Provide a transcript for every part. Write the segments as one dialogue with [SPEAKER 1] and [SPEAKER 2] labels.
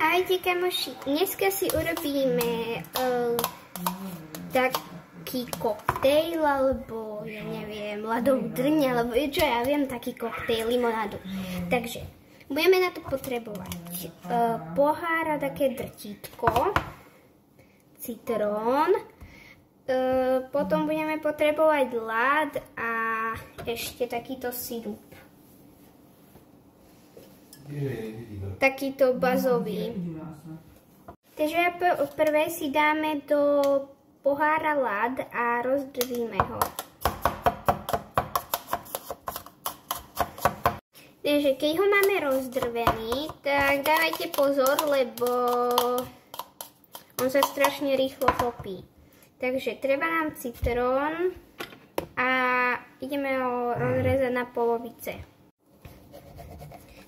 [SPEAKER 1] Ahojte kamoši, dneska si urobíme taký koktejl, alebo ja neviem, ľadovú drň, alebo čo ja viem, taký koktejl, limonádu. Takže budeme na to potrebovať pohár a také drtítko, citrón, potom budeme potrebovať ľad a ešte takýto sirup. Takýto bazový. Takže prvé si dáme do pohára ľad a rozdrvíme ho. Takže keď ho máme rozdrvený, tak dávajte pozor, lebo on sa strašne rýchlo topí. Takže treba nám citrón a ideme ho rozrezať na polovice.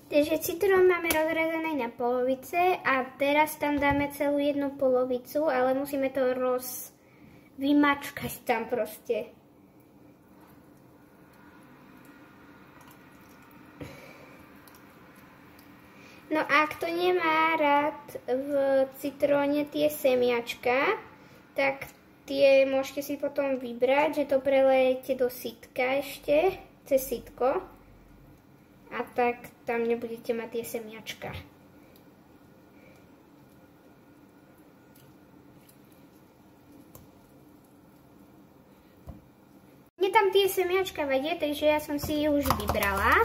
[SPEAKER 1] Takže citrón máme rozrezaný na polovice a teraz tam dáme celú jednu polovicu, ale musíme to vymačkať tam proste. No a kto nemá rád v citróne tie semiačka, tak tie môžete si potom vybrať, že to prelejete do sytka ešte, cez sytko. A tak tam nebudete mať tie semiačka. Mne tam tie semiačka vadia, takže ja som si ich už vybrala.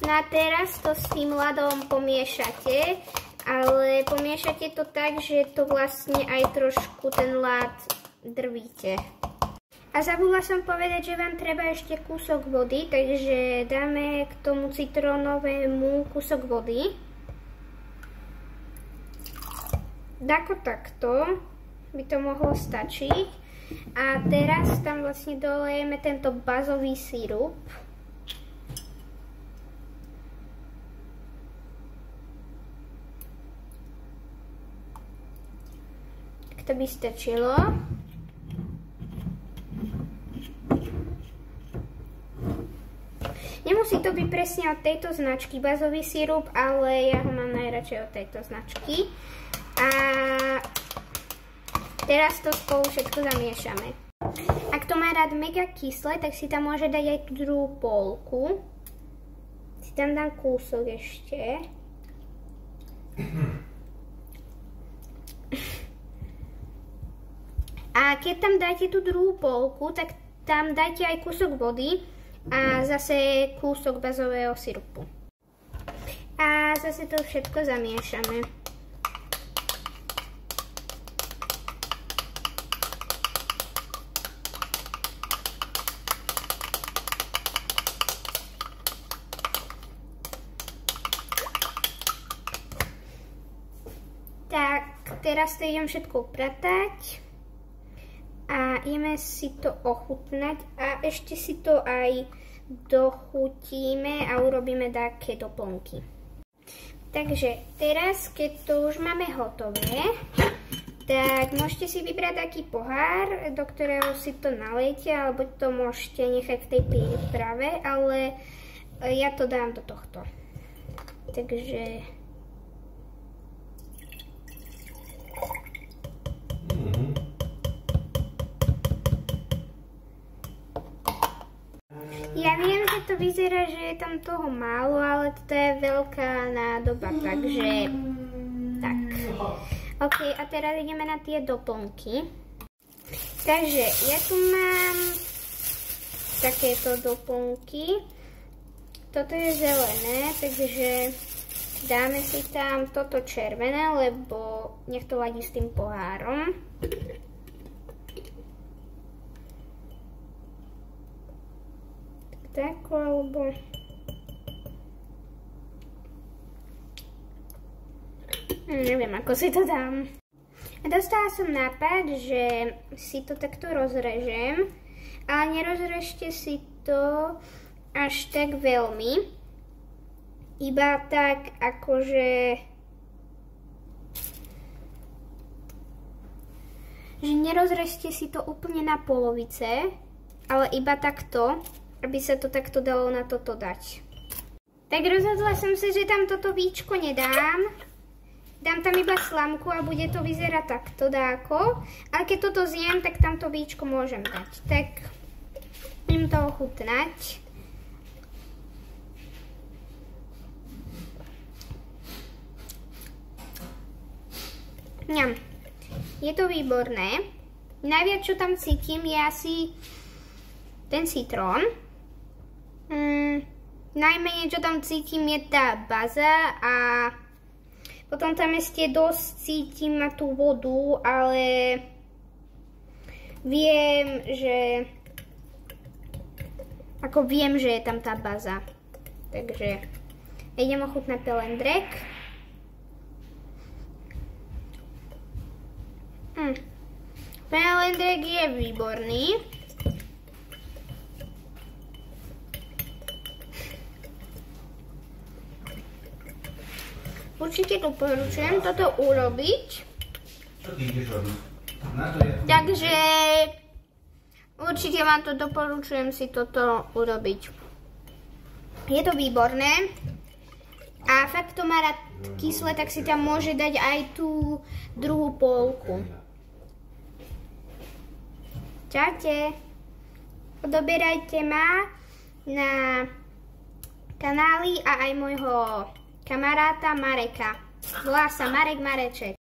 [SPEAKER 1] No a teraz to s tým ľadom pomiešate, ale pomiešate to tak, že to vlastne aj trošku ten ľad drvíte. A zabudla som povedať, že vám treba ešte kúsok vody, takže dáme k tomu citrónovému kúsok vody. Takto by to mohlo stačiť. A teraz tam vlastne dolejeme tento bazový sirup. Tak to by stačilo. Nemusí to byť presne od tejto značky bazový sirup, ale ja ho mám najradšej od tejto značky. A teraz to spolu všetko zamiešame. Ak to má rád mega kyslé, tak si tam môže dať aj tú druhú polku. Si tam dám kúsok ešte. A keď tam dáte tú druhú polku, tak tam dajte aj kúsok vody a zase kúsok bazového sirupu. A zase to všetko zamiešame. Tak, teraz to idem všetko upratať. A ideme si to ochutnať a ešte si to aj dochutíme a urobíme také doplnky. Takže teraz, keď to už máme hotové, tak môžete si vybrať taký pohár, do ktorého si to nalejete, alebo to môžete nechať v tej príprave, ale ja to dám do tohto. Takže ja viem, že to vyzerá, že je tam toho málo, ale toto je veľká nádoba, takže tak. Ok, a teraz ideme na tie doplnky. Takže ja tu mám takéto doplnky. Toto je zelené, takže dáme si tam toto červené, lebo nech to ladí s tým pohárom. Tak, alebo neviem, ako si to dám. A dostala som nápad, že si to takto rozrežem, ale nerozrežte si to až tak veľmi, iba tak akože že nerozrežte si to úplne na polovice, ale iba takto, aby sa to takto dalo na toto dať. Tak rozhodla som sa, že tam toto víčko nedám. Dám iba slamku a bude to vyzerať takto dáko. Ale keď toto zjem, tak tamto víčko môžem dať. Tak budem to ochutnať. Ňam. Je to výborné. Najviac, čo tam cítim, je asi ten citrón. Najmenej, čo tam cítim, je tá baza a potom tam ešte dosť cítim na tú vodu, ale viem, že je tam tá baza. Takže idem ochutnať pelendrek. Pelendrek je výborný. Určite doporučujem toto urobiť.
[SPEAKER 2] Čo ty ideš robiť?
[SPEAKER 1] Takže určite vám to doporučujem si toto urobiť. Je to výborné. A fakt to má rád kyslé, tak si tam môže dať aj tú druhú polku. Čaute. Odoberajte ma na kanály a aj môjho kamaráta Mareka. Volá sa Marek Mareček.